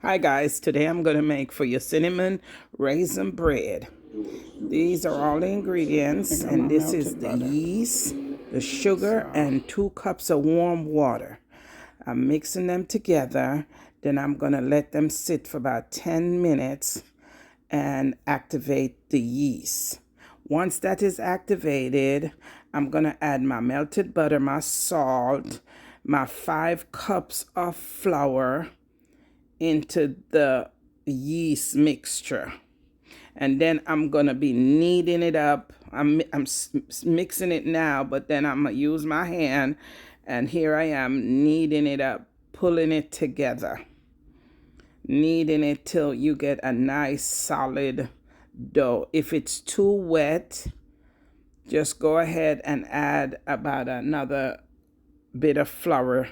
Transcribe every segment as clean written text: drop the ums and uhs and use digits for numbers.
Hi guys, today I'm going to make for you cinnamon raisin bread. These are all the ingredients, and this is the yeast, the sugar, and 2 cups of warm water. I'm mixing them together, then I'm going to let them sit for about 10 minutes and activate the yeast. Once that is activated, I'm going to add my melted butter, my salt, my 5 cups of flour into the yeast mixture, and then I'm gonna be kneading it up. I'm mixing it now, but then I'm gonna use my hand, and here I am kneading it up, pulling it together, kneading it till you get a nice solid dough. If it's too wet, just go ahead and add about another bit of flour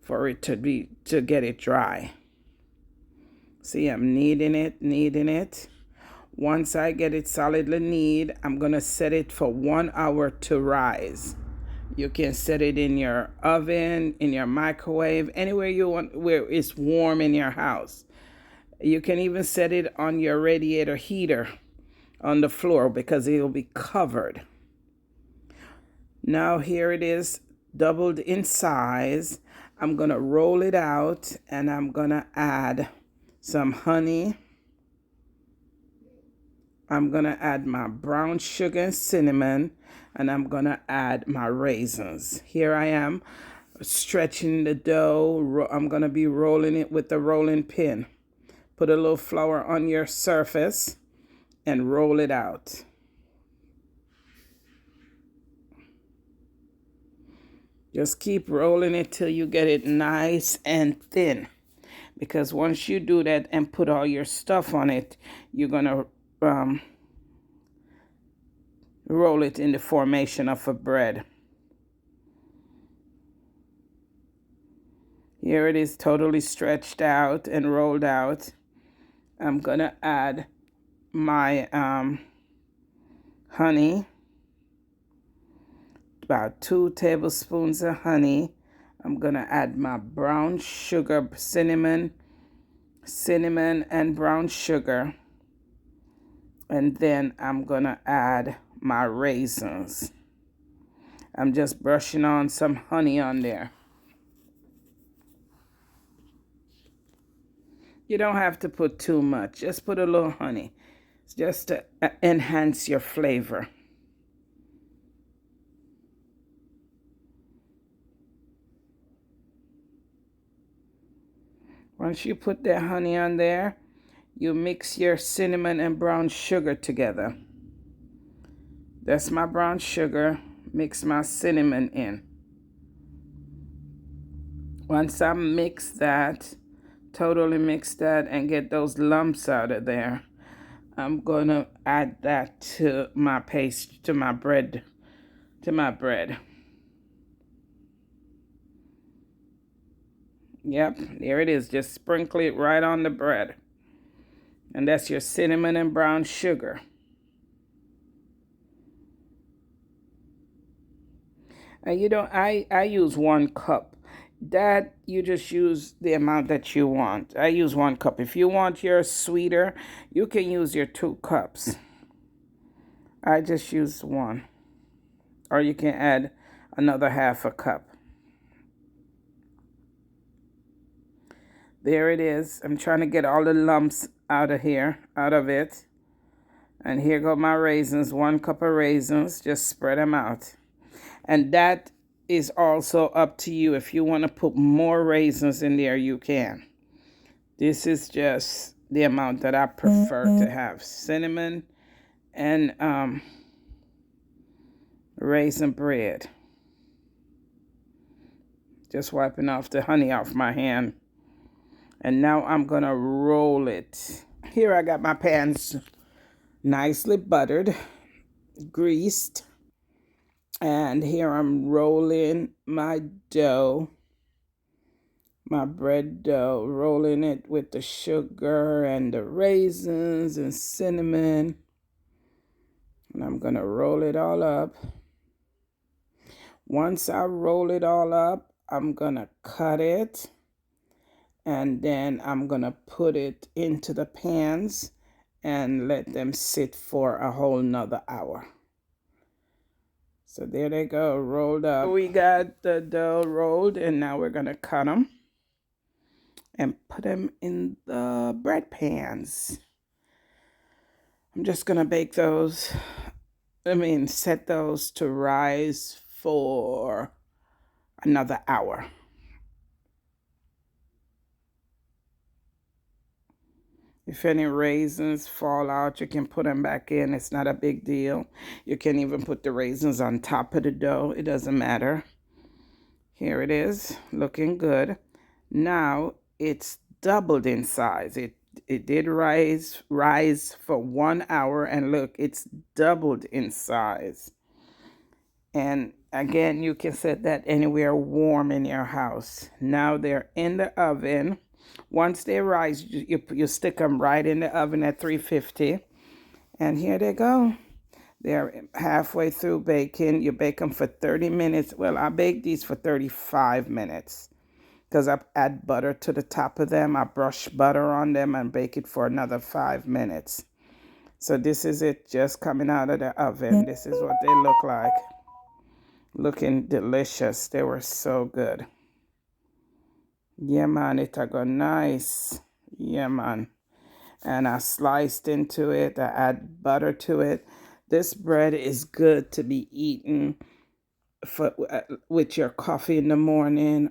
for it to get it dry. See, I'm kneading it. Once I get it solidly kneaded, I'm going to set it for 1 hour to rise. You can set it in your oven, in your microwave, anywhere you want where it's warm in your house. You can even set it on your radiator heater on the floor because it will be covered. Now here it is, doubled in size. I'm going to roll it out, and I'm going to add some honey. I'm going to add my brown sugar and cinnamon, and I'm going to add my raisins. Here I am stretching the dough. I'm going to be rolling it with the rolling pin. Put a little flour on your surface and roll it out. Just keep rolling it till you get it nice and thin. Because once you do that and put all your stuff on it, you're going to roll it in the formation of a bread. Here it is, totally stretched out and rolled out. I'm going to add my honey, about 2 tablespoons of honey. I'm going to add my brown sugar, cinnamon and brown sugar. And then I'm going to add my raisins. I'm just brushing on some honey on there. You don't have to put too much. Just put a little honey. It's just to enhance your flavor. Once you put that honey on there, you mix your cinnamon and brown sugar together. That's my brown sugar. Mix my cinnamon in. Once I mix that, totally mix that and get those lumps out of there, I'm going to add that to my paste, to my bread. Yep, there it is. Just sprinkle it right on the bread. And that's your cinnamon and brown sugar. And I use 1 cup. That you just use the amount that you want. I use 1 cup. If you want yours sweeter, you can use your 2 cups. I just use 1. Or you can add another half a cup. There it is. I'm trying to get all the lumps out of it. And here go my raisins, 1 cup of raisins. Just spread them out. And that is also up to you. If you want to put more raisins in there, you can. This is just the amount that I prefer to have. Cinnamon and raisin bread. Just wiping off the honey off my hand. And now I'm going to roll it. Here I got my pans nicely buttered, greased. And here I'm rolling my dough, my bread dough, rolling it with the sugar and the raisins and cinnamon. And I'm going to roll it all up. Once I roll it all up, I'm going to cut it. And then I'm gonna put it into the pans and let them sit for a whole nother hour. So there they go, rolled up. We got the dough rolled, and now we're gonna cut them and put them in the bread pans. I'm just gonna bake those, set those to rise for another hour. If any raisins fall out, you can put them back in. It's not a big deal. You can even put the raisins on top of the dough. It doesn't matter. Here it is, looking good. Now it's doubled in size. It did rise for 1 hour, and look, it's doubled in size. And again, you can set that anywhere warm in your house. Now they're in the oven. Once they rise, you stick them right in the oven at 350. And here they go. They're halfway through baking. You bake them for 30 minutes. Well, I bake these for 35 minutes because I add butter to the top of them. I brush butter on them and bake it for another 5 minutes. So this is it just coming out of the oven. This is what they look like. Looking delicious. They were so good. Yeah, man, it go nice. Yeah, man. And I sliced into it. I add butter to it. This bread is good to be eaten with your coffee in the morning